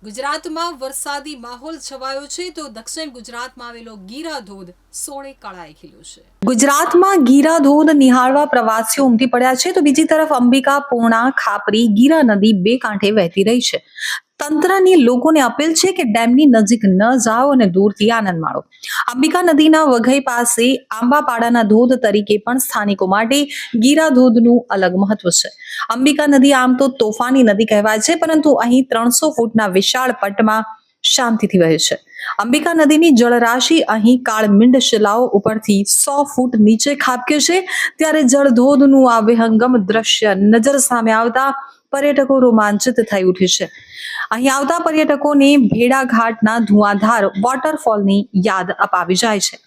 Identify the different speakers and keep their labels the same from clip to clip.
Speaker 1: ગુજરાતમાં વરસાદી માહોલ છવાયો છે તો દક્ષિણ ગુજરાતમાં આવેલો ગીરા ધોધ સોળે કળાએ ખીલ્યો છે। ગુજરાતમાં ગીરા ધોધ નિહાળવા પ્રવાસીઓ ઉમટી પડ્યા છે તો બીજી તરફ અંબિકા, પૂર્ણા, ખાપરી, ગીરા નદી બે કાંઠે વહેતી રહી છે। તંત્રની લોકોને અપીલ છે કે ડેમની નજીક ન જાઓ અને દૂરથી આનંદ માણો। અંબિકા નદીના વઘઈ પાસે આંબાપાડાના ધોધ તરીકે પણ સ્થાનિકો માટે ગીરા ધોધનું અલગ મહત્વ છે। અંબિકા નદી આમ તો તોફાની નદી કહેવાય છે, પરંતુ અહીં 300 ફૂટના વિશાળ પટમાં શાંતિથી વહે છે। અંબિકા નદીની જળરાશિ અહીં કાળમીંડ શિલાઓ ઉપરથી 100 ફૂટ નીચે ખાબકે છે, ત્યારે જળધોધનું આ વિહંગમ દ્રશ્ય નજર સામે આવતા પર્યટકો રોમાંચિત થઈ ઉઠે છે। અહીં આવતા પર્યટકોને ભેડાઘાટના ધુઆંધાર વોટરફોલની યાદ અપાવી જાય છે।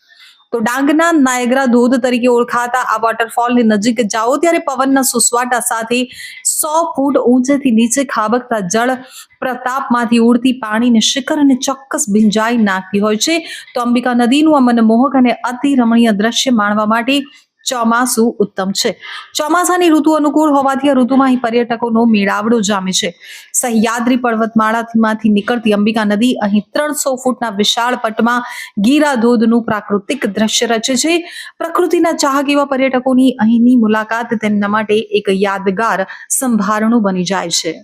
Speaker 1: તો ડાંગના નાયગ્રા ધોધ તરીકે ઓળખાતા આ વોટરફોલની નજીક જાઓ ત્યારે પવનના સુસવાટા સાથે 100 ફૂટ ઊંચેથી નીચે ખાબકતા જળ પ્રતાપમાંથી ઉડતી પાણીની શિખર અને ચોક્કસ ભીંજાઈ નાખતી હોય છે। તો અંબિકા નદીનું આ મનમોહક અને અતિ રમણીય દ્રશ્ય માણવા માટે ચોમાસું ઉત્તમ છે। ચોમાસાની ઋતુ અનુકૂળ હોવાથી આ ઋતુમાં અહીં પર્યટકોનો મેળાવડો જામે છે। સહ્યાદ્રી પર્વતમાળામાંથી નીકળતી અંબિકા નદી અહીં 300 ફૂટના વિશાળ પટમાં ગીરા ધોધનું પ્રાકૃતિક દ્રશ્ય રચે છે। પ્રકૃતિના ચાહક એવા પર્યટકોની અહીંની મુલાકાત તેમના માટે એક યાદગાર સંભારણું બની જાય છે।